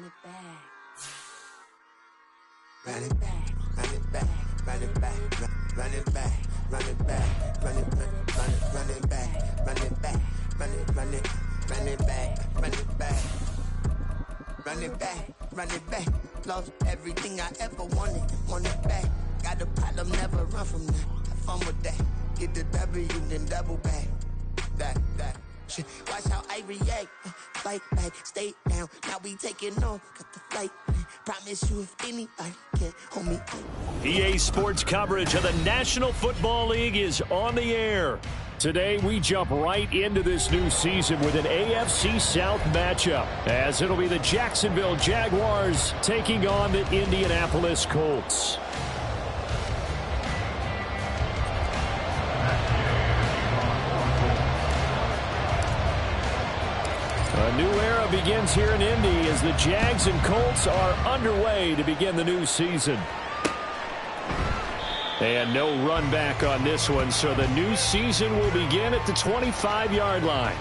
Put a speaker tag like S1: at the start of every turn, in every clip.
S1: it back. Run it back, run it back, run it back, run it back, run it back, run it back, run it back, run it back, run it back, run it back, run it back, run it back. Lost everything I ever wanted it back. Got a problem, never run from that. Have fun with that. Get the W, then double back. That. Watch how I react. Fight back, stay down. Now we taking off. Got the flight. Promise you if anybody can hold me.
S2: EA Sports coverage of the National Football League is on the air. Today we jump right into this new season with an AFC South matchup, as it'll be the Jacksonville Jaguars taking on the Indianapolis Colts. A new era begins here in Indy as the Jags and Colts are underway to begin the new season. And no run back on this one, so the new season will begin at the 25-yard line.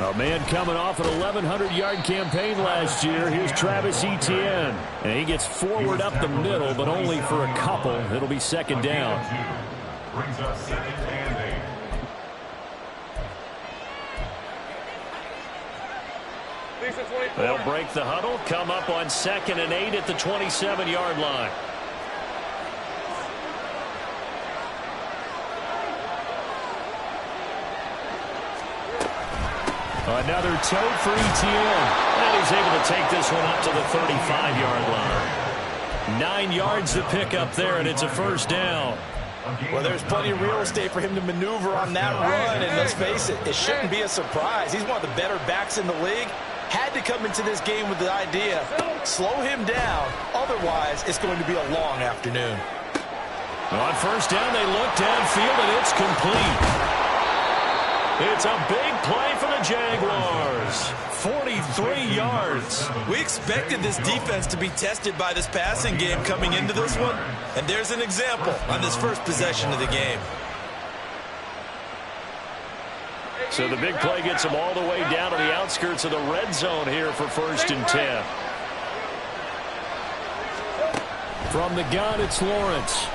S2: A man coming off an 1,100-yard campaign last year. Here's Travis Etienne. And he gets forward up the middle, but only for a couple. It'll be second down.
S3: Brings up second and 8.
S2: They'll break the huddle, come up on 2nd and 8 at the 27-yard line. Another tote for Etienne. And he's able to take this one up to the 35-yard line. 9 yards to pick up there, and it's a first down.
S4: Well, there's plenty of real estate for him to maneuver on that run, and let's face it, it shouldn't be a surprise. He's one of the better backs in the league. Had to come into this game with the idea, slow him down, otherwise it's going to be a long afternoon.
S2: On first down, they look downfield, and it's complete. It's a big play for the Jaguars. 43 yards.
S5: We expected this defense to be tested by this passing game coming into this one, and there's an example on this first possession of the game.
S2: So the big play gets them all the way down to the outskirts of the red zone here for 1st and 10. From the gun, it's Lawrence.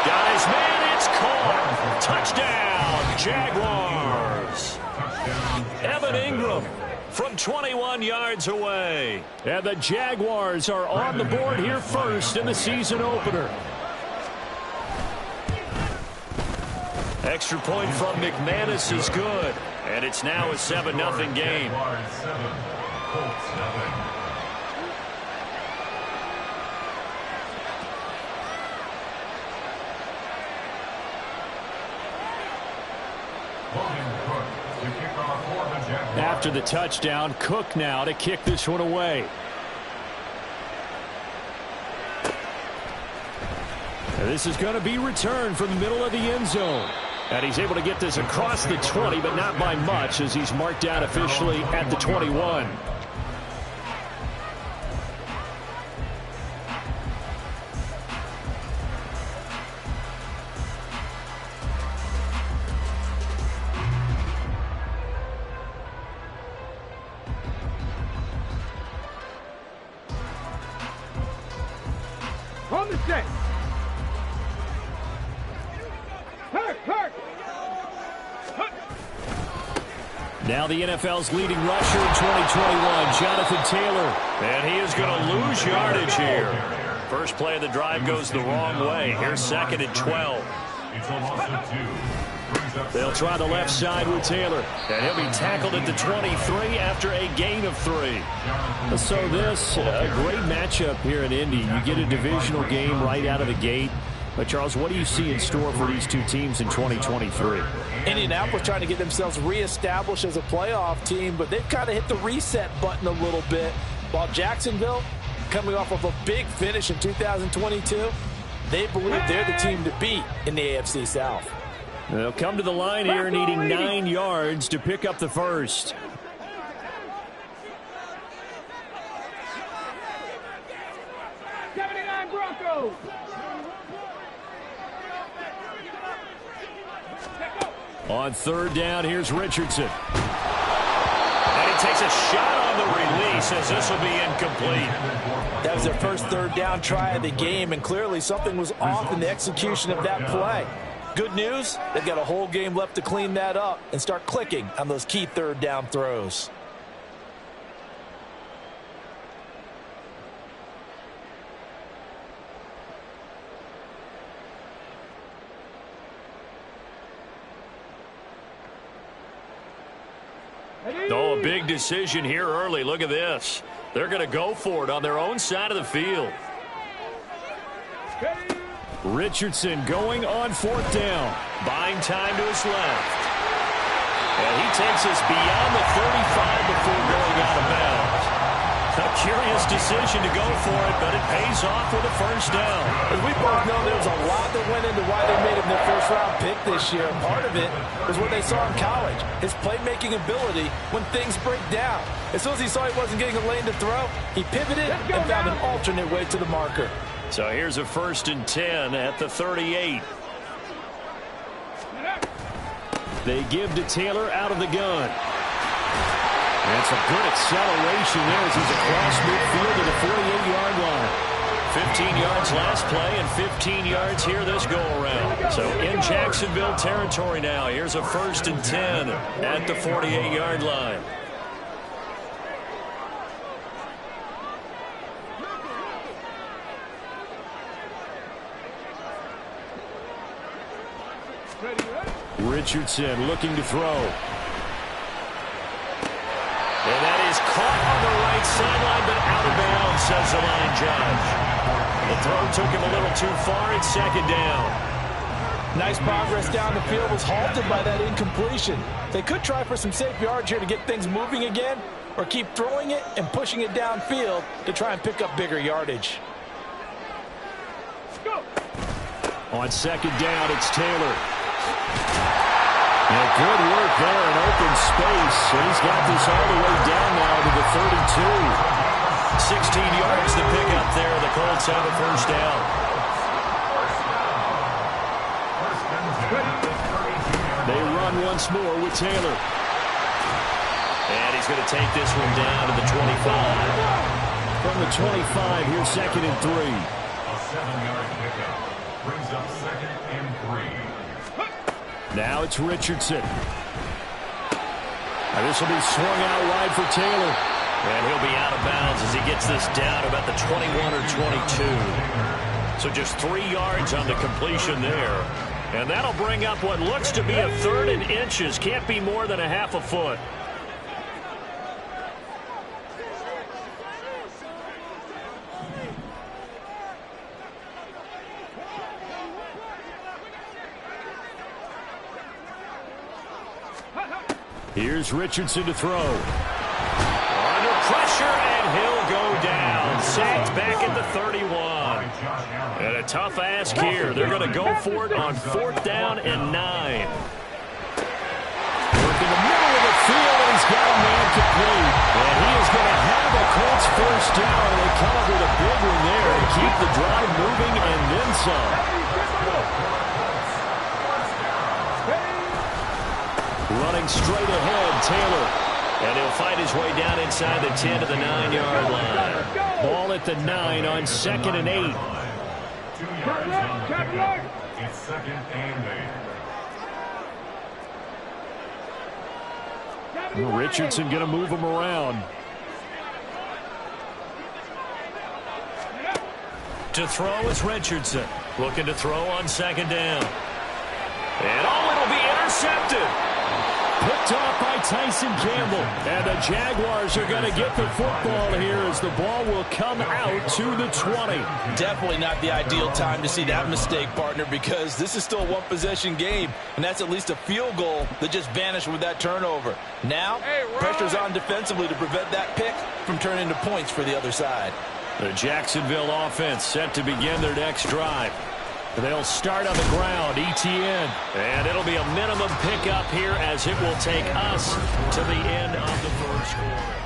S2: Got his man, it's caught. Touchdown, Jaguars. Evan Ingram from 21 yards away. And the Jaguars are on the board here first in the season opener. Extra point from McManus is good. And it's now a 7-0 game. After the touchdown, Cook now to kick this one away. And this is going to be returned from the middle of the end zone. And he's able to get this across the 20, but not by much, as he's marked out officially at the 21.
S6: On the set.
S2: Now the NFL's leading rusher in 2021, Jonathan Taylor. And he is going to lose yardage here. First play of the drive goes the wrong way. Here's 2nd and 12. They'll try the left side with Taylor. And he'll be tackled at the 23 after a gain of 3. So this, a great matchup here in Indy. You get a divisional game right out of the gate. But, Charles, what do you see in store for these two teams in 2023?
S4: Indianapolis trying to get themselves reestablished as a playoff team, but they've kind of hit the reset button a little bit, while Jacksonville, coming off of a big finish in 2022, they believe they're the team to beat in the AFC South.
S2: They'll come to the line here needing 9 yards to pick up the first. On third down, here's Richardson. And he takes a shot on the release as this will be incomplete.
S4: That was their first third down try of the game, and clearly something was off in the execution of that play. Good news, they've got a whole game left to clean that up and start clicking on those key third down throws.
S2: Oh, a big decision here early. Look at this. They're going to go for it on their own side of the field. Richardson going on fourth down. Buying time to his left. And he takes us beyond the 35 before going out of bounds. A curious decision to go for it, but it pays off with a first down.
S4: As we both know, there was a lot that went into why they made him their first-round pick this year. Part of it was what they saw in college, his playmaking ability when things break down. As soon as he saw he wasn't getting a lane to throw, he pivoted and found an alternate way to the marker. So
S2: here's a 1st and 10 at the 38. They give to Taylor out of the gun. And some good acceleration there as he's across midfield to the 48-yard line. 15 yards last play and 15 yards here this go-around. So in Jacksonville territory now. Here's a 1st and 10 at the 48-yard line. Richardson looking to throw. And that is caught on the right sideline, but out of bounds, says the line judge. The throw took him a little too far. It's 2nd down.
S4: Nice progress down the field was halted by that incompletion. They could try for some safe yards here to get things moving again, or keep throwing it and pushing it downfield to try and pick up bigger yardage.
S2: On 2nd down, it's Taylor. And good work there in open space. And he's got this all the way down now to the 32. 16 yards to pick up there. The Colts have a first down. They run once more with Taylor. And he's going to take this one down to the 25. From the 25, here's 2nd and 3.
S3: A 7-yard pickup brings up 2nd and 3.
S2: Now it's Richardson. And this will be swung out wide for Taylor. And he'll be out of bounds as he gets this down about the 21 or 22. So just 3 yards on the completion there. And that'll bring up what looks to be a 3rd and inches. Can't be more than a half a foot. Here's Richardson to throw. Under pressure, and he'll go down. Sacked back at the 31. And a tough ask here. They're going to go for it on 4th down and 9. Work in the middle of the field, and he's got a man complete. And he is going to have a Colts first down. They come up with a big one there to keep the drive moving and then some. Running straight ahead, Taylor. And he'll fight his way down inside the 10 to the 9-yard line. Ball at the 9 on 2nd and 8.
S3: 2 yards on the pickup. It's 2nd and 8.
S2: Richardson going to move him around. To throw is Richardson. Looking to throw on 2nd down. And it'll be intercepted. Picked off by Tyson Campbell. And the Jaguars are going to get the football here as the ball will come out to the 20.
S5: Definitely not the ideal time to see that mistake, partner, because this is still a one-possession game, and that's at least a field goal that just vanished with that turnover. Now, pressure's on defensively to prevent that pick from turning into points for the other side.
S2: The Jacksonville offense set to begin their next drive. They'll start on the ground, ETN. And it'll be a minimum pickup here as it will take us to the end of the first quarter.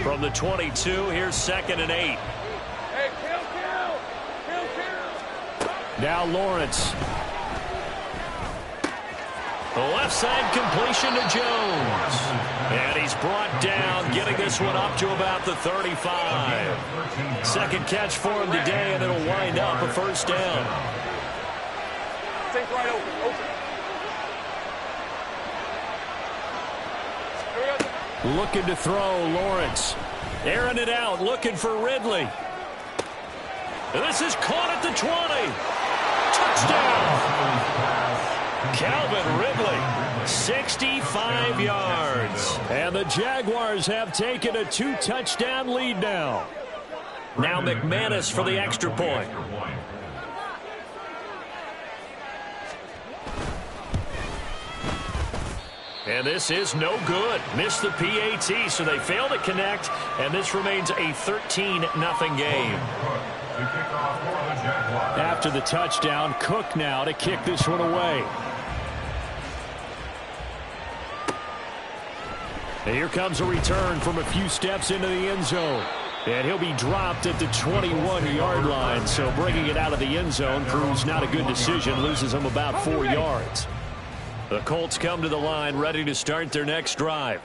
S2: From the 22, here's 2nd and 8.
S6: Hey, kill.
S2: Now Lawrence. The left side completion to Jones. And he's brought down, getting this one up to about the 35. Second catch for him today, and it'll wind up a first down.
S6: Take right open.
S2: Looking to throw, Lawrence. Airing it out, looking for Ridley. And this is caught at the 20. Touchdown! Calvin Ridley, 65 yards. And the Jaguars have taken a 2-touchdown lead now. Now McManus for the extra point. And this is no good. Missed the PAT, so they fail to connect, and this remains a 13-0 game. After the touchdown, Cook now to kick this one away. And here comes a return from a few steps into the end zone. And he'll be dropped at the 21-yard line, so bringing it out of the end zone proves not a good decision, loses him about 4 yards. The Colts come to the line ready to start their next drive.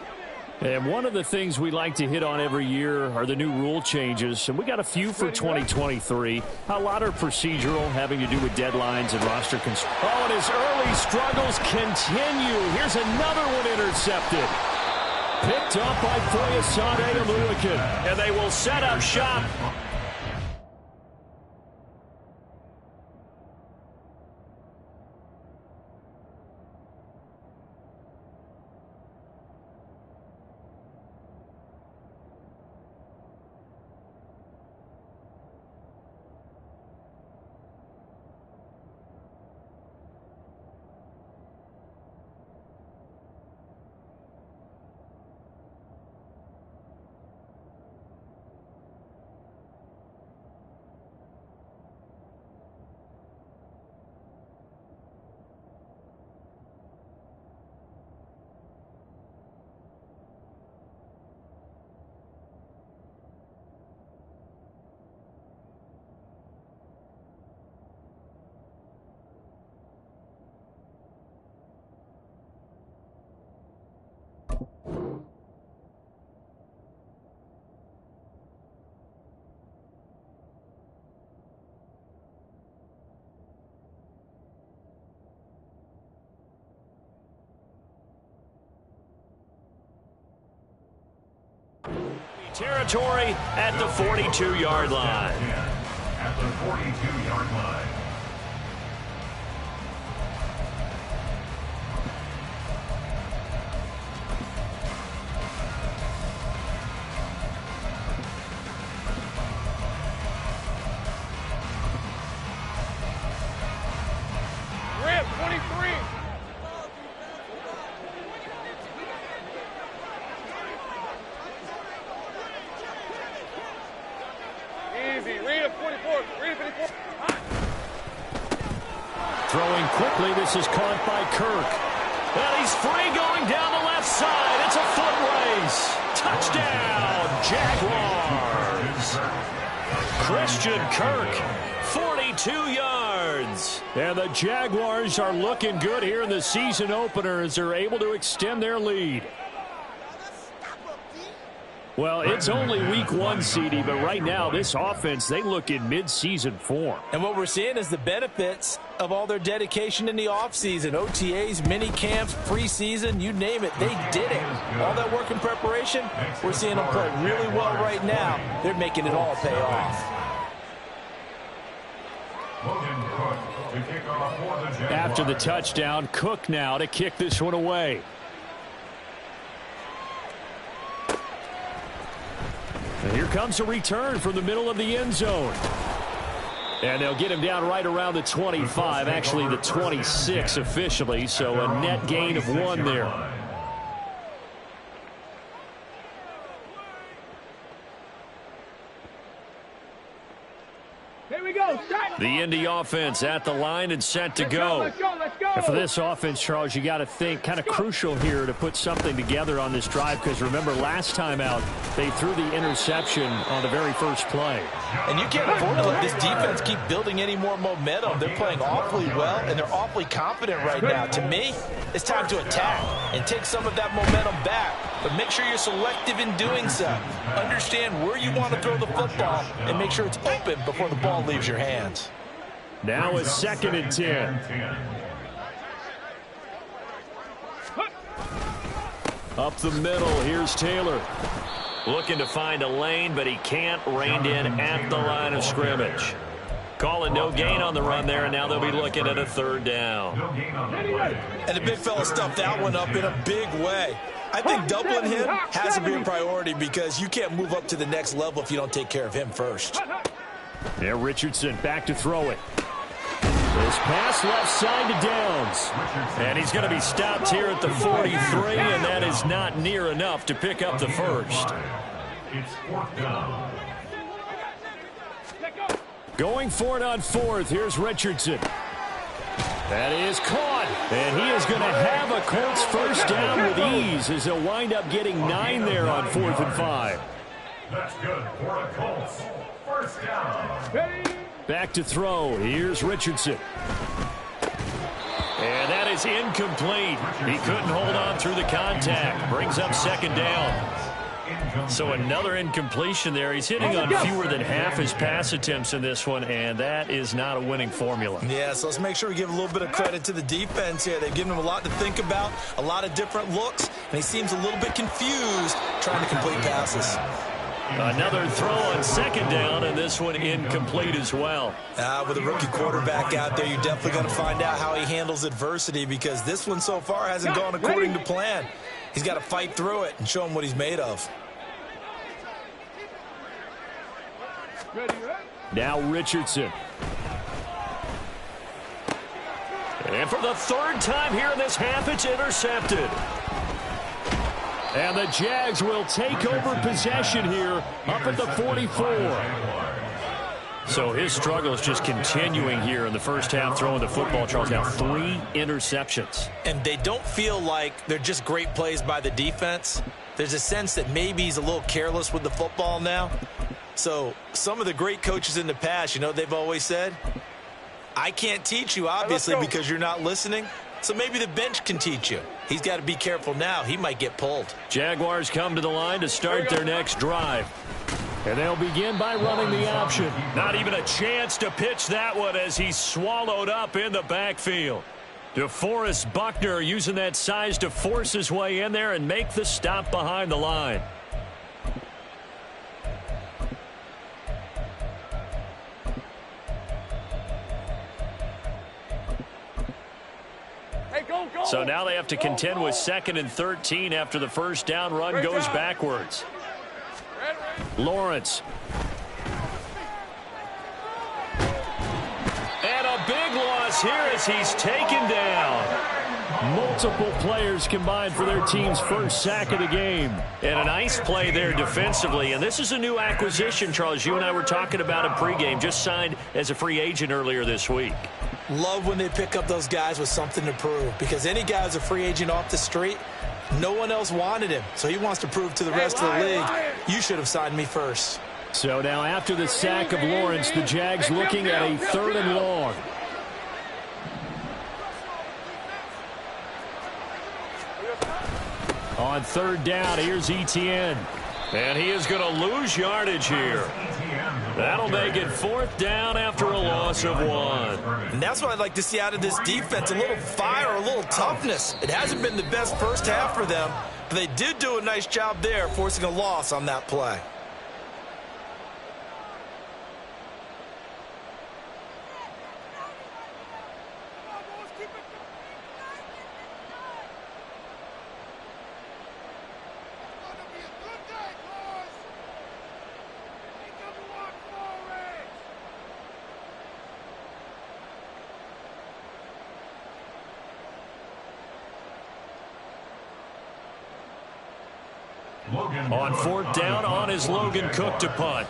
S2: And one of the things we like to hit on every year are the new rule changes. And we got a few for 2023. A lot are procedural, having to do with deadlines and roster construction. Oh, and his early struggles continue. Here's another one intercepted. Picked up by Foyesade Oluokun. And they will set up shop. Territory at the 42-yard line.
S3: At the 42-yard line.
S6: Rip, 23. Easy. Read it, 44. Read it, 54.
S2: Throwing quickly, this is caught by Kirk. And he's free going down the left side. It's a foot race. Touchdown, Jaguars. Christian Kirk, 42 yards. And the Jaguars are looking good here in the season opener as they're able to extend their lead. Well, it's only week 1, CD, but right now this offense, they look in mid-season form.
S4: And what we're seeing is the benefits of all their dedication in the offseason. OTAs, mini camps, preseason, you name it, they did it. All that work in preparation, we're seeing them play really well right now. They're making it all pay off.
S2: After the touchdown, Cook now to kick this one away. And here comes a return from the middle of the end zone. And they'll get him down right around the 25, actually the 26 officially, so a net gain of 1 there. The Indy offense at the line and set to go.
S6: Let's go.
S2: And for this offense, Charles, you got to think kind of crucial here to put something together on this drive, because remember last time out they threw the interception on the very first play.
S4: And you can't afford to let this defense keep building any more momentum. They're playing awfully well, and they're awfully confident right now. To me, it's time to attack and take some of that momentum back. But make sure you're selective in doing so. Understand where you want to throw the football and make sure it's open before the ball leaves your hands.
S2: Now it's 2nd and 10. Up the middle, here's Taylor. Looking to find a lane, but he can't. Reined in at the line of scrimmage. Calling no gain on the run there, and now they'll be looking at a 3rd down.
S4: And the big fella stuffed that one up in a big way. I think doubling him has to be a priority, because you can't move up to the next level if you don't take care of him first.
S2: There, Richardson back to throw it. This pass left side to Downs. And he's going to be stopped here at the 43, and that is not near enough to pick up the first.
S3: It's 4th down.
S2: Going for it on 4th. Here's Richardson. That is caught. And he is going to have a Colts first down with ease, as he'll wind up getting 9 there on 4th and 5.
S3: That's good for a Colts. First down.
S2: Back to throw. Here's Richardson. And that is incomplete. He couldn't hold on through the contact. Brings up 2nd down. So another incompletion there. He's hitting on fewer than half his pass attempts in this one, and that is not a winning formula.
S4: Yeah, so let's make sure we give a little bit of credit to the defense here. They've given him a lot to think about, a lot of different looks, and he seems a little bit confused trying to complete passes.
S2: Another throw on 2nd down, and this one incomplete as well.
S4: With a rookie quarterback out there, you're definitely going to find out how he handles adversity, because this one so far hasn't gone according to plan. He's got to fight through it and show him what he's made of.
S2: Now Richardson. And for the 3rd time here in this half, it's intercepted. And the Jags will take over possession here up at the 44. So his struggle is just continuing here in the first half, throwing the football. Charles, now 3 interceptions.
S4: And they don't feel like they're just great plays by the defense. There's a sense that maybe he's a little careless with the football now. So some of the great coaches in the past, you know, they've always said, I can't teach you, obviously, because you're not listening. So maybe the bench can teach you. He's got to be careful now. He might get pulled.
S2: Jaguars come to the line to start their next drive. And they'll begin by running the option. Not even a chance to pitch that one as he's swallowed up in the backfield. DeForest Buckner using that size to force his way in there and make the stop behind the line. So now they have to contend with 2nd and 13 after the first down run goes backwards. Lawrence. And a big loss here as he's taken down. Multiple players combined for their team's first sack of the game. And a nice play there defensively. And this is a new acquisition, Charles. You and I were talking about in pregame. Just signed as a free agent earlier this week.
S4: Love when they pick up those guys with something to prove, because any guy who's a free agent off the street, no one else wanted him. So he wants to prove to the rest of the league, you should have signed me first.
S2: So now after the sack of Lawrence, the Jags looking at a 3rd and long. On 3rd down, here's Etienne. And he is going to lose yardage here. That'll make it 4th down after a loss of 1.
S4: And that's what I'd like to see out of this defense, a little fire, a little toughness. It hasn't been the best first half for them, but they did do a nice job there, forcing a loss on that play.
S2: On 4th down, on is Logan Cook to punt.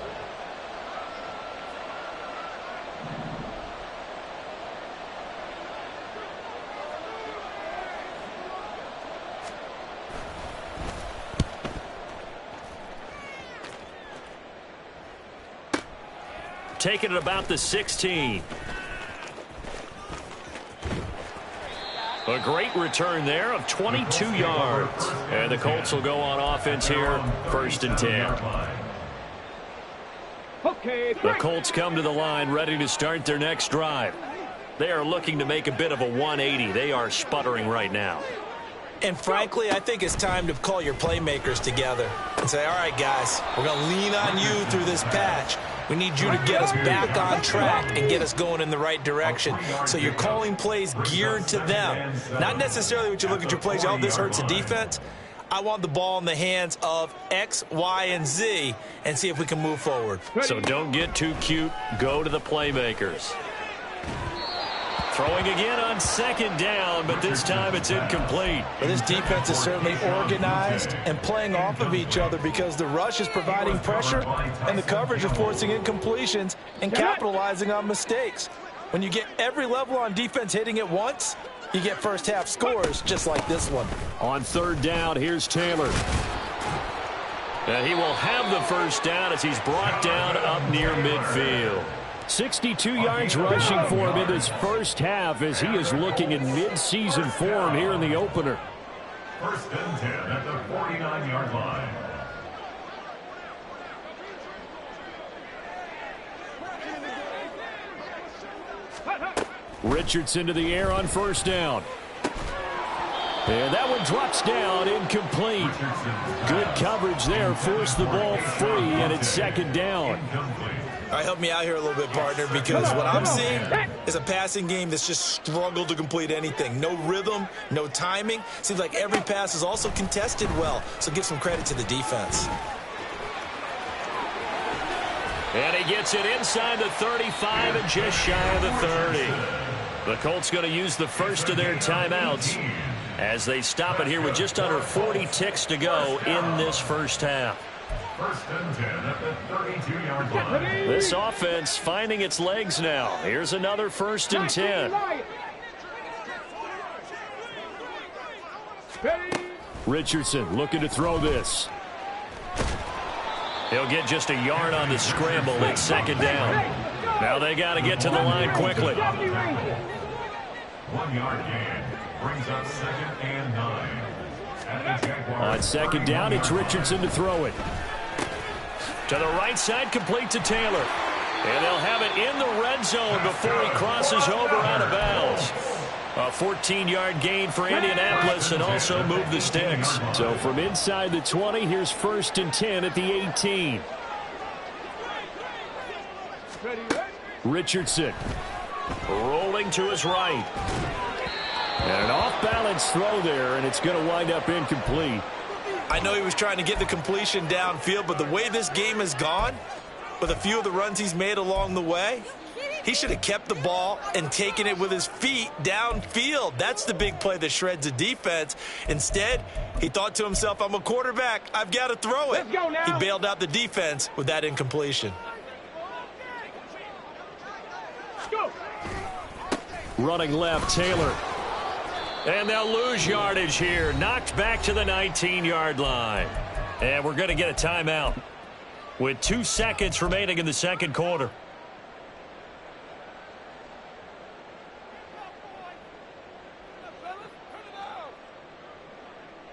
S2: take it at about the 16. A great return there of 22 yards. And the Colts will go on offense here, 1st and 10. The Colts come to the line ready to start their next drive. They are looking to make a bit of a 180. They are sputtering right now.
S4: And frankly, I think it's time to call your playmakers together and say, all right, guys, we're going to lean on you through this patch. We need you to get us back on track and get us going in the right direction. So you're calling plays geared to them. Not necessarily when you look at your plays, oh, this hurts the defense. I want the ball in the hands of X, Y, and Z and see if we can move forward.
S2: So don't get too cute. Go to the playmakers. Throwing again on 2nd down, but this time it's incomplete.
S4: But this defense is certainly organized and playing off of each other because the rush is providing pressure and the coverage is forcing incompletions and capitalizing on mistakes. When you get every level on defense hitting at once, you get first half scores just like this one.
S2: On 3rd down, here's Taylor. And he will have the first down as he's brought down up near midfield. 62 yards rushing for him in this first half as he is looking in mid-season form here in the opener.
S3: 1st and 10 at the 49-yard line.
S2: Richardson to the air on 1st down. And that one drops down, incomplete. Good coverage there, forced the ball free, and it's 2nd down.
S4: All right, help me out here a little bit, partner, because what I'm seeing is a passing game that's just struggled to complete anything. No rhythm, no timing. Seems like every pass is also contested well, so give some credit to the defense.
S2: And he gets it inside the 35 and just shy of the 30. The Colts going to use the first of their timeouts as they stop it here with just under 40 ticks to go in this first half.
S3: 1st and 10 at the 32-yard line.
S2: This offense finding its legs now. Here's another 1st and 10. Richardson looking to throw this. He'll get just a yard on the scramble. It's 2nd down. Now they got to get to the line quickly.
S3: 1-yard gain brings up 2nd and 9. At the Jaguars.
S2: On 2nd down, it's Richardson to throw it. To the right side, complete to Taylor. And they'll have it in the red zone before he crosses over out of bounds. A 14-yard gain for Indianapolis and also move the sticks. So from inside the 20, here's 1st and 10 at the 18. Richardson rolling to his right. And an off-balance throw there, and it's going to wind up incomplete.
S4: I know he was trying to get the completion downfield, but the way this game has gone, with a few of the runs he's made along the way, he should have kept the ball and taken it with his feet downfield. That's the big play that shreds the defense. Instead, he thought to himself, I'm a quarterback. I've got to throw it. He bailed out the defense with that incompletion.
S2: Running left, Taylor. And they'll lose yardage here. Knocked back to the 19-yard line. And we're going to get a timeout with 2 seconds remaining in the 2nd quarter.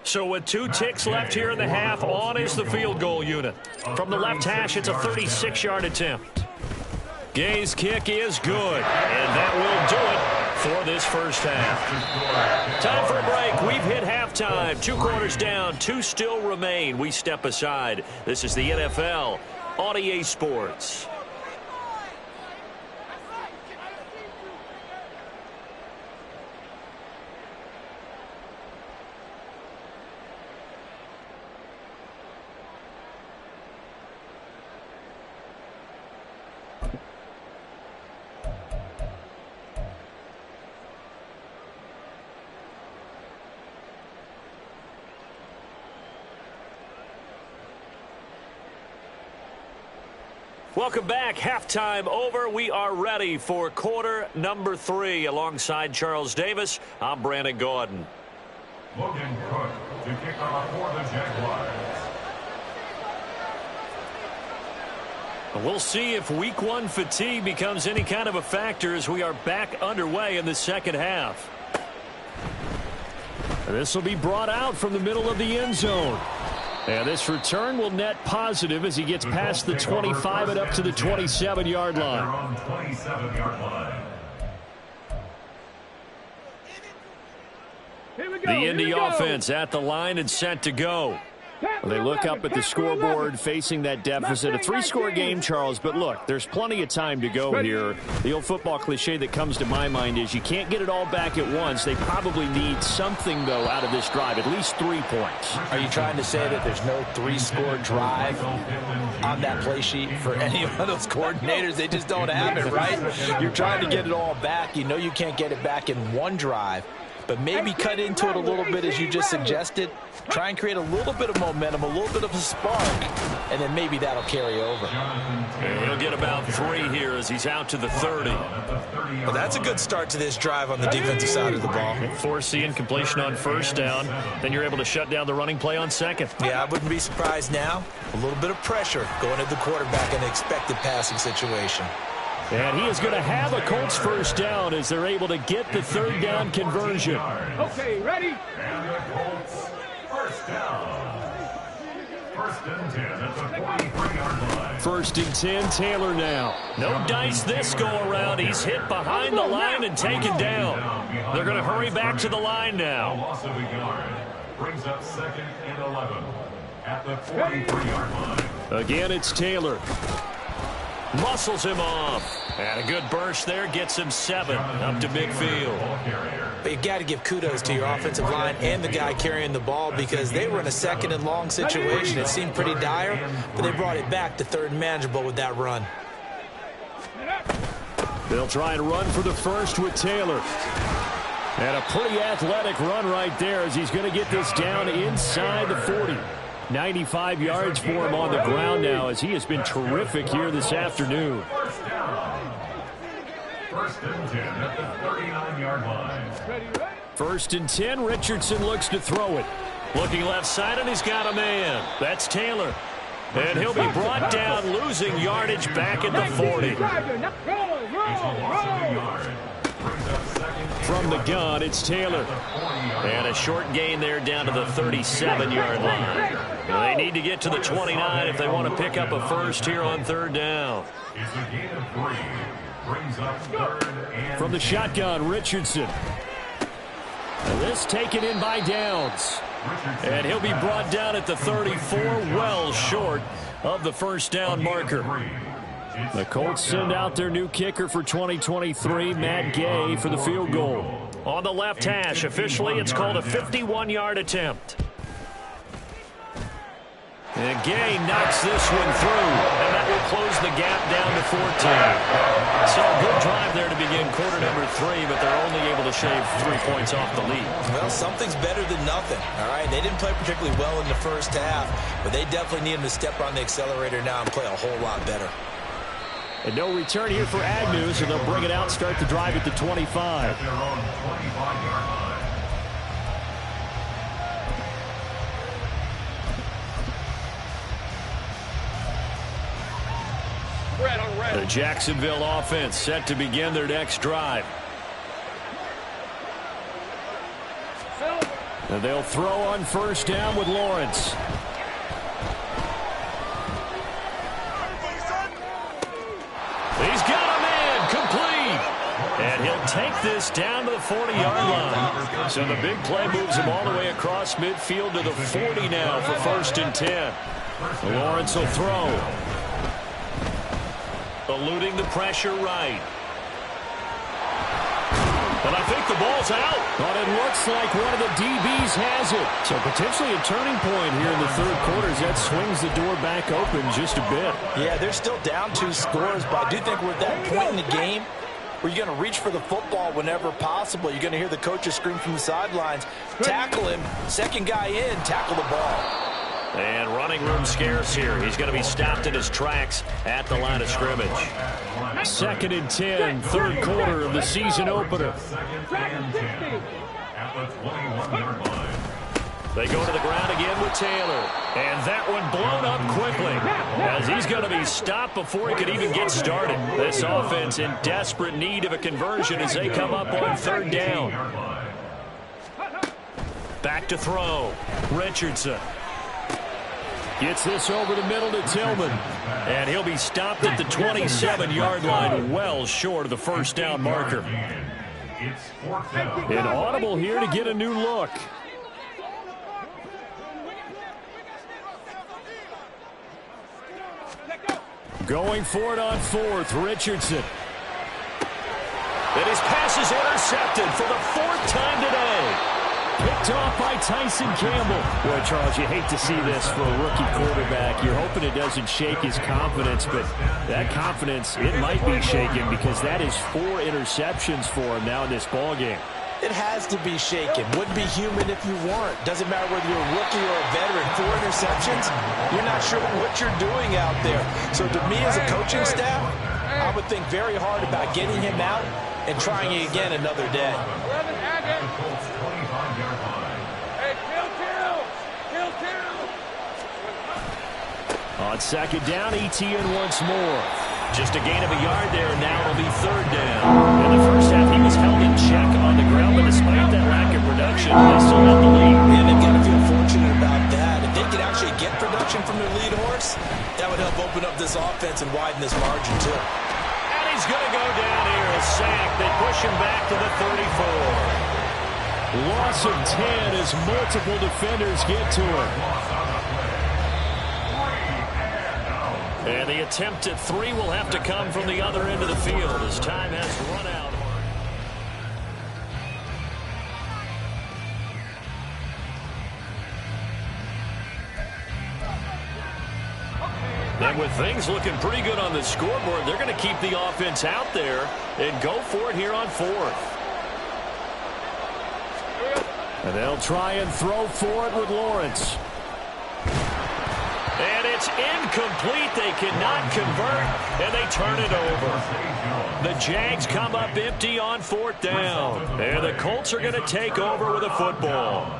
S2: So with 2 ticks left here in the half, on is the field goal unit. From the left hash, it's a 36-yard attempt. Gay's kick is good, and that will do it for this first half. Time for a break. We've hit halftime. 2 quarters down, 2 still remain. We step aside. This is the NFL on EA Sports. Welcome back. Halftime over. We are ready for quarter number 3. Alongside Charles Davis, I'm Brandon Gordon.
S3: Logan Cook to kick off for the Jaguars.
S2: We'll see if week one fatigue becomes any kind of a factor as we are back underway in the second half. This will be brought out from the middle of the end zone. And this return will net positive as he gets past the 25 and up to the 27-yard line. The Indy offense at the line and set to go. They look up at the scoreboard facing that deficit. A three-score game, Charles, but look, there's plenty of time to go here. The old football cliche that comes to my mind is you can't get it all back at once. They probably need something, though, out of this drive, at least 3 points.
S4: Are you trying to say that there's no three-score drive on that play sheet for any of those coordinators? They just don't have it, right? You're trying to get it all back. You know you can't get it back in one drive, but maybe cut into it a little bit as you just suggested. Try and create a little bit of momentum, a little bit of a spark, and then maybe that'll carry over.
S2: And he'll get about 3 here as he's out to the 30.
S4: Well, that's a good start to this drive on the defensive side of the ball.
S2: Force the incompletion on first down. Then you're able to shut down the running play on second.
S4: Yeah, I wouldn't be surprised now. A little bit of pressure going at the quarterback in an expected passing situation.
S2: And he is going to have a Colts first down as they're able to get the third down conversion.
S6: Okay, ready?
S3: And the Colts first down. First and 10 at the 43-yard line.
S2: First and 10, Taylor now. No dice this go-around. He's hit behind the line and taken down. They're going to hurry back to the line now.
S3: Loss of a yard brings up second and 11 at the 43-yard line.
S2: Again, it's Taylor. Muscles him off. And a good burst there gets him 7 up to midfield.
S4: But you got to give kudos to your offensive line and the guy carrying the ball because they were in a second and long situation. It seemed pretty dire, but they brought it back to third and manageable with that run.
S2: They'll try and run for the first with Taylor. And a pretty athletic run right there as he's going to get this down inside the 40. 95 yards for him on the ground now as he has been terrific here this afternoon.
S3: First down. First and 10 at the 39-yard line.
S2: First and 10, Richardson looks to throw it. Looking left side, and he's got a man. That's Taylor. And he'll be brought down, losing yardage back at the 40. From the gun, it's Taylor. And a short gain there down to the 37-yard line. They need to get to the 29 if they want to pick up a first here on third down.
S3: It's a gain of 3. Brings up third and
S2: From the shotgun, Richardson. And this taken in by Downs. And he'll be brought down at the 34, well short of the first down marker. The Colts send out their new kicker for 2023, Matt Gay, for the field goal. On the left hash, officially it's called a 51-yard attempt. And Gay knocks this one through, and that will close the gap down to 14. So a good drive there to begin quarter number 3, but they're only able to shave 3 points off the lead.
S4: Well, something's better than nothing, all right? They didn't play particularly well in the first half, but they definitely need them to step on the accelerator now and play a whole lot better.
S2: And no return here for Agnew, so they'll bring it out, start the drive at the 25.
S3: at their own 25-yard line.
S2: The Jacksonville offense set to begin their next drive. And they'll throw on first down with Lawrence. He's got a man complete. And he'll take this down to the 40-yard line. So the big play moves him all the way across midfield to the 40 now for first and 10. Lawrence will throw. Eluding the pressure right. And I think the ball's out. But it looks like one of the DBs has it. So potentially a turning point here in the third quarter as that swings the door back open just a bit.
S4: Yeah, they're still down 2 scores, but I do think we're at that point in the game where you're going to reach for the football whenever possible. You're going to hear the coaches scream from the sidelines, tackle him, second guy in, tackle the ball.
S2: And running room scarce here. He's going to be stopped in his tracks at the line of scrimmage. Second and 10, third quarter of the season opener.
S3: Second and 10 at the 21-yard line.
S2: They go to the ground again with Taylor. And that one blown up quickly as he's going to be stopped before he could even get started. This offense in desperate need of a conversion as they come up on 3rd down. Back to throw. Richardson gets this over the middle to Tillman. And he'll be stopped at the 27-yard line, well short of the 1st down marker. An audible here to get a new look. Going for it on 4th, Richardson. And his pass is intercepted for the 4th time today. Picked off by Tyson Campbell. Boy, Charles, you hate to see this for a rookie quarterback. You're hoping it doesn't shake his confidence, but that confidence, it might be shaken because that is 4 interceptions for him now in this ballgame.
S4: It has to be shaken. Wouldn't be human if you weren't. Doesn't matter whether you're a rookie or a veteran. 4 interceptions, you're not sure what you're doing out there. So to me as a coaching staff, I would think very hard about getting him out and trying it again another day.
S2: On 2nd down, ETN once more. Just a gain of a yard there, and now it'll be 3rd down. In the first half, he was held in check on the ground, but despite that lack of production, they still have the lead.
S4: And they've got to feel fortunate about that. If they could actually get production from their lead horse, that would help open up this offense and widen this margin, too.
S2: And he's going to go down here, a sack. They push him back to the 34. Loss of 10 as multiple defenders get to him. And the attempt at 3 will have to come from the other end of the field as time has run out. And with things looking pretty good on the scoreboard, they're going to keep the offense out there and go for it here on 4th. And they'll try and throw for it with Lawrence. And it's incomplete. They cannot convert, and they turn it over. The Jags come up empty on 4th down. And the Colts are going to take over with a football.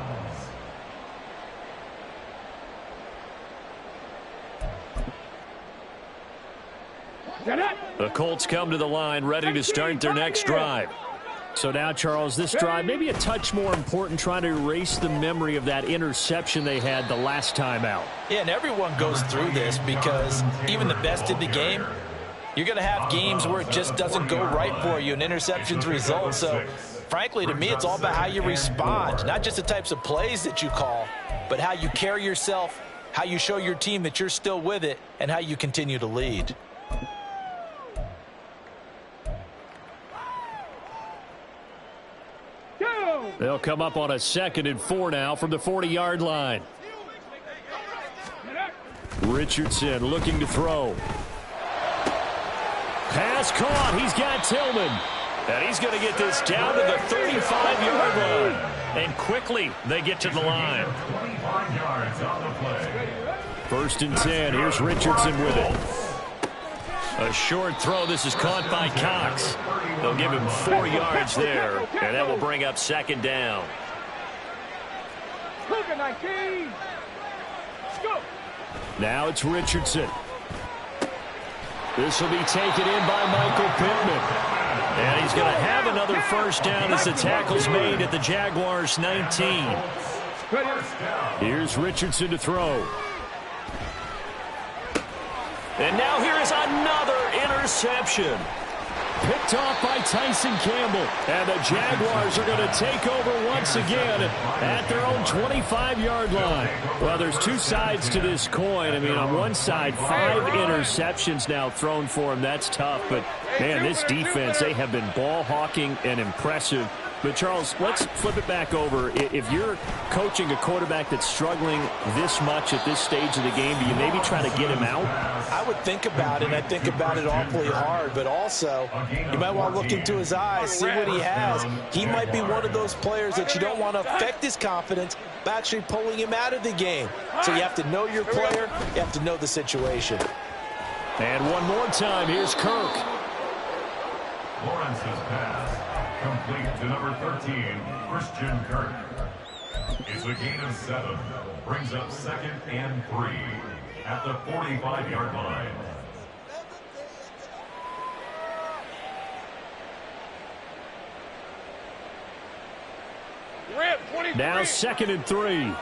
S2: The Colts come to the line, ready to start their next drive. So now, Charles, this drive maybe a touch more important, trying to erase the memory of that interception they had the last time out.
S4: Yeah, and everyone goes through this because even the best in the game, you're going to have games where it just doesn't go right for you and interceptions result. So, frankly, to me, it's all about how you respond, not just the types of plays that you call, but how you carry yourself, how you show your team that you're still with it, and how you continue to lead.
S2: They'll come up on a 2nd and 4 now from the 40-yard line. Richardson looking to throw. Pass caught. He's got Tillman. And he's going to get this down to the 35-yard line. And quickly they get to the line.
S3: 25 yards on the play.
S2: 1st and 10. Here's Richardson with it. A short throw. This is caught by Cox. They'll give him 4 yards there, and that will bring up 2nd down. Now it's Richardson. This will be taken in by Michael Pittman. And he's going to have another 1st down as the tackle's made at the Jaguars' 19. Here's Richardson to throw. And now here is another interception. Picked off by Tyson Campbell. And the Jaguars are going to take over once again at their own 25-yard line. Well, there's 2 sides to this coin. I mean, on one side, 5 interceptions now thrown for him. That's tough. But, man, this defense, they have been ball hawking and impressive. But, Charles, let's flip it back over. If you're coaching a quarterback that's struggling this much at this stage of the game, do you maybe try to get him out?
S4: I would think about it, and I think about it awfully hard. But also, you might want to look into his eyes, see what he has. He might be one of those players that you don't want to affect his confidence by actually pulling him out of the game. So you have to know your player. You have to know the situation.
S2: And one more time, here's Kirk.
S3: Lawrence's pass complete to number 13, Christian Kirk. It's a gain of 7. Brings up 2nd and 3 at the 45-yard line.
S2: Now 2nd and 3.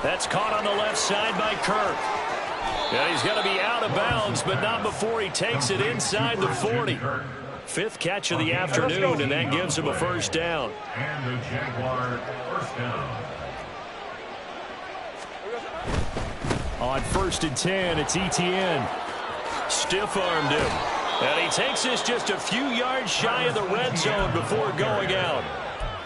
S2: That's caught on the left side by Kirk. Yeah, he's going to be out of bounds, but not before he takes it inside the 40. 5th catch of the afternoon, and that gives him a first down.
S3: And the Jaguar first down.
S2: On 1st and 10, it's Etienne. Stiff-armed him. And he takes this just a few yards shy of the red zone before going out.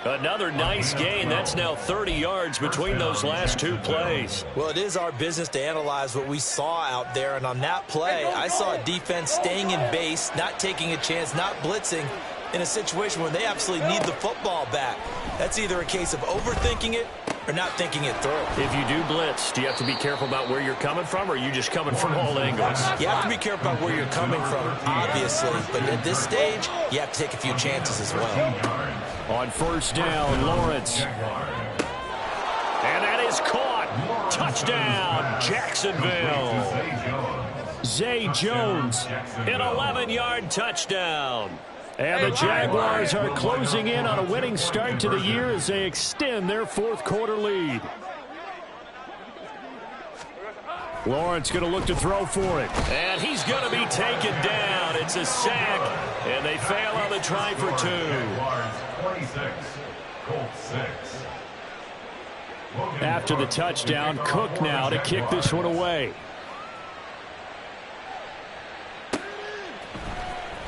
S2: Another nice gain. That's now 30 yards between those last 2 plays.
S4: Well, it is our business to analyze what we saw out there. And on that play, I saw a defense staying in base, not taking a chance, not blitzing in a situation where they absolutely need the football back. That's either a case of overthinking it or not thinking it through.
S2: If you do blitz, do you have to be careful about where you're coming from, or are you just coming from all angles?
S4: You have to be careful about where you're coming from, obviously. But at this stage, you have to take a few chances as well.
S2: On 1st down, Lawrence. And that is caught. Touchdown, Jacksonville. Zay Jones, an 11-yard touchdown. And the Jaguars are closing in on a winning start to the year as they extend their 4th quarter lead. Lawrence going to look to throw for it. And he's going to be taken down. It's a sack, and they fail on the try for 2.
S3: 26, Colts 6.
S2: After the touchdown, Cook now to kick this one away.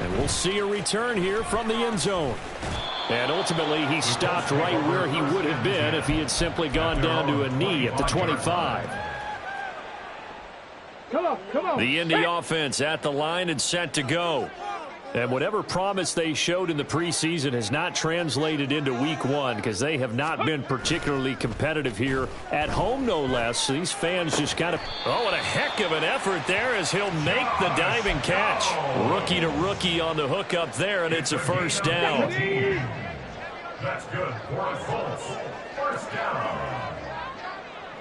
S2: And we'll see a return here from the end zone. And ultimately, he stopped right where he would have been if he had simply gone down to a knee at the 25.
S6: Come on.
S2: The Indy offense at the line and set to go. And whatever promise they showed in the preseason has not translated into week 1 because they have not been particularly competitive here at home, no less. So these fans just got to... Oh, what a heck of an effort there as he'll make the diving catch. Rookie to rookie on the hook up there, and it's a first down.
S3: That's good for the Colts. First down.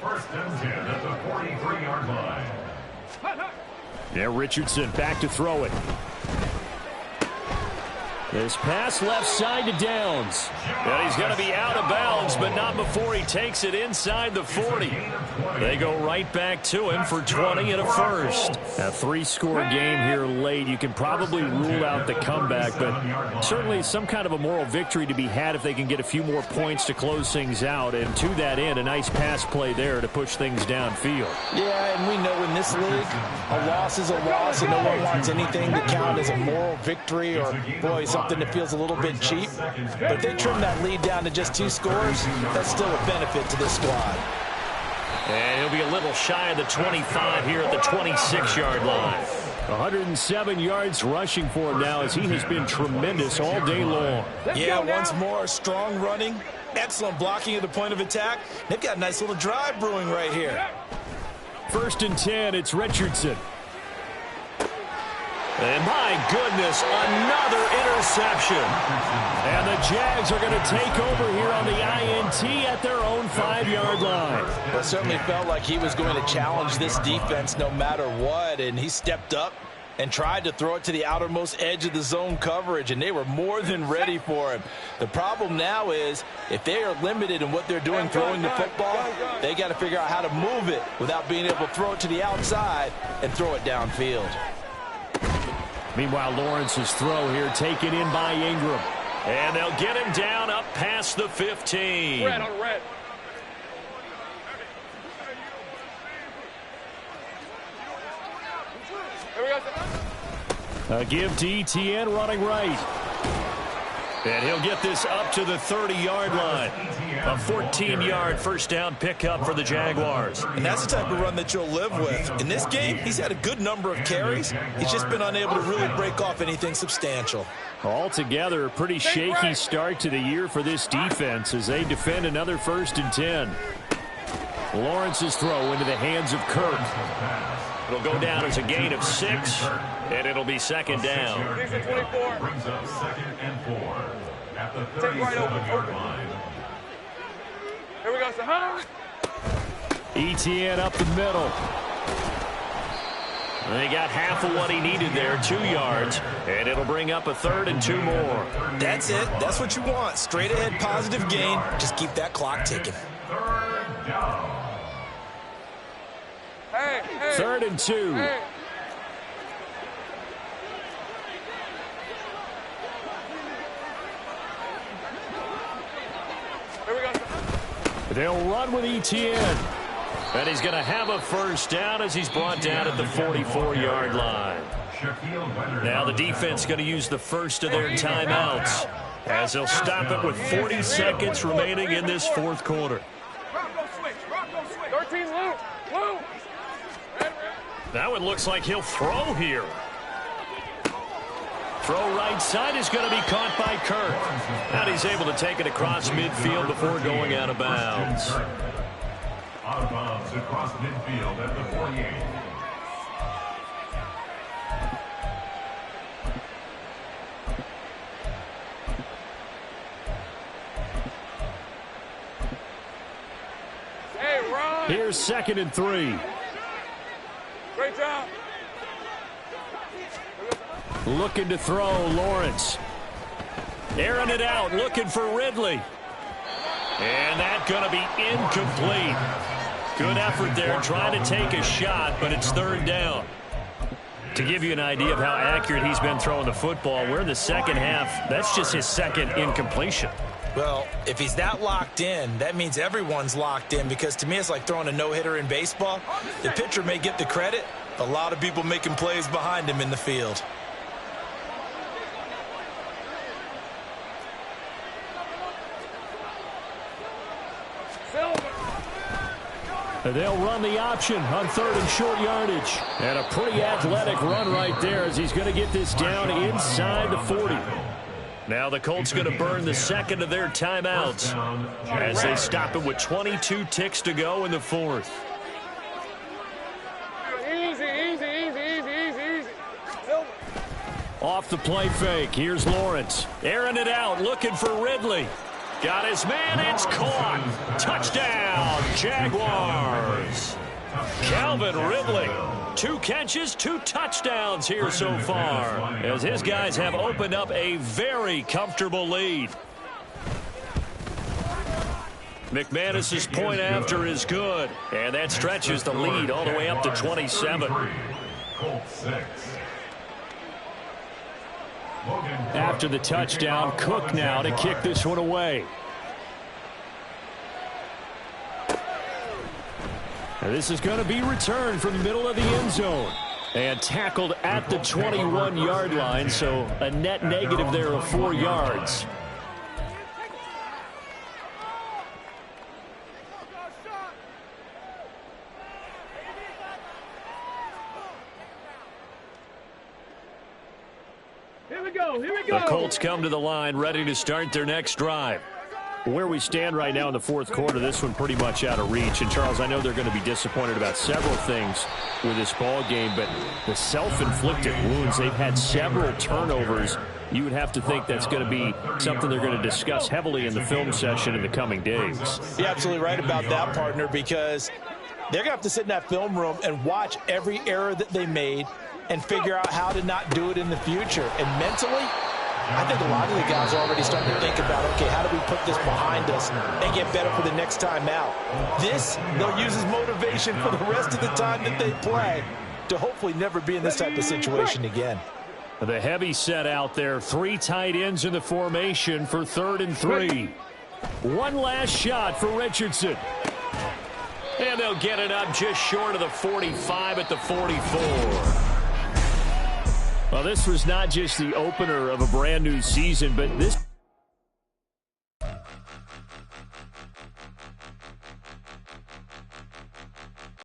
S3: 1st and 10 at the 43-yard line.
S2: Yeah, Richardson back to throw it. This pass left side to Downs. And he's going to be out of bounds, but not before he takes it inside the 40. They go right back to him for 20 and a first. A 3-score game here late. You can probably rule out the comeback, but certainly some kind of a moral victory to be had if they can get a few more points to close things out. And to that end, a nice pass play there to push things downfield.
S4: Yeah, and we know in this league, a loss is a loss, and no one wants anything to count as a moral victory or, boy, something that feels a little bit cheap. But if they trim that lead down to just 2 scores, that's still a benefit to this squad.
S2: And he'll be a little shy of the 25 here at the 26-yard line. 107 yards rushing for him now as he has been tremendous all day long.
S4: Yeah, once more, strong running, excellent blocking at the point of attack. They've got a nice little drive brewing right here.
S2: 1st and 10, it's Richardson. And my goodness, another interception. And the Jags are going to take over here on the INT at their own 5-yard line.
S4: Well, it certainly felt like he was going to challenge this defense no matter what, and he stepped up and tried to throw it to the outermost edge of the zone coverage, and they were more than ready for him. The problem now is if they are limited in what they're doing throwing the football, they got to figure out how to move it without being able to throw it to the outside and throw it downfield.
S2: Meanwhile, Lawrence's throw here taken in by Ingram. And they'll get him down up past the 15.
S6: Red on red.
S2: A give to Etienne running right. And he'll get this up to the 30-yard line. A 14-yard first down pickup for the Jaguars.
S4: And that's the type of run that you'll live with. In this game, he's had a good number of carries. He's just been unable to really break off anything substantial.
S2: Altogether, a pretty shaky start to the year for this defense as they defend another 1st and 10. Lawrence's throw into the hands of Kirk. It'll go down as a gain of 6, and it'll be second down.
S6: Brings
S3: up 2nd and 4 at the 37-yard line.
S6: Here we go, Sahara.
S2: ETN up the middle. They got half of what he needed there, 2 yards, and it'll bring up a 3rd and 2 more.
S4: That's it. That's what you want. Straight ahead, positive gain. Just keep that clock ticking.
S3: 3rd down.
S6: Hey.
S2: 3rd and 2.
S6: Hey. Here we go.
S2: They'll run with ETN. And he's going to have a first down as he's brought down at the 44-yard line. Now the defense going to use the first of their timeouts as they'll stop it with 40 seconds remaining in this 4th quarter.
S6: 13, Lou.
S2: Now it looks like he'll throw here. Throw right side is going to be caught by Kirk. And he's able to take it across midfield before going out of bounds.
S3: Out of bounds across midfield at the 48.
S6: Hey, Ron.
S2: Here's 2nd and 3.
S6: Great job.
S2: Looking to throw, Lawrence. Airing it out, looking for Ridley. And that's going to be incomplete. Good effort there, trying to take a shot, but it's 3rd down. To give you an idea of how accurate he's been throwing the football, we're in the second half. That's just his 2nd incompletion.
S4: Well, if he's that locked in, that means everyone's locked in, because to me it's like throwing a no-hitter in baseball. The pitcher may get the credit, a lot of people making plays behind him in the field.
S2: They'll run the option on 3rd and short yardage. And a pretty athletic run right there as he's going to get this down inside the 40. Now the Colts going to burn the 2nd of their timeouts as they stop it with 22 ticks to go in the 4th.
S6: Easy.
S2: Off the play fake, here's Lawrence. Airing it out, looking for Ridley. Got his man, it's caught. Touchdown, Jaguars. Calvin Ridley, 2 catches, 2 touchdowns here so far, as his guys have opened up a very comfortable lead. McManus's point after is good, and that stretches the lead all the way up to 27. After the touchdown, Cook now to kick this one away. And this is going to be returned from the middle of the end zone. And tackled at the 21-yard line, so a net negative there of 4 yards.
S6: Here we go.
S2: The Colts come to the line, ready to start their next drive. Where we stand right now in the 4th quarter, this one pretty much out of reach. And, Charles, I know they're going to be disappointed about several things with this ball game, but the self-inflicted wounds, they've had several turnovers. You would have to think that's going to be something they're going to discuss heavily in the film session in the coming days.
S4: You're absolutely right about that, partner, because they're going to have to sit in that film room and watch every error that they made and figure out how to not do it in the future. And mentally, I think a lot of the guys are already starting to think about, okay, how do we put this behind us and get better for the next time out? This, they'll use as motivation for the rest of the time that they play to hopefully never be in this type of situation again.
S2: The heavy set out there, 3 tight ends in the formation for 3rd and 3. One last shot for Richardson. And they'll get it up just short of the 45 at the 44. Well, this was not just the opener of a brand new season, but this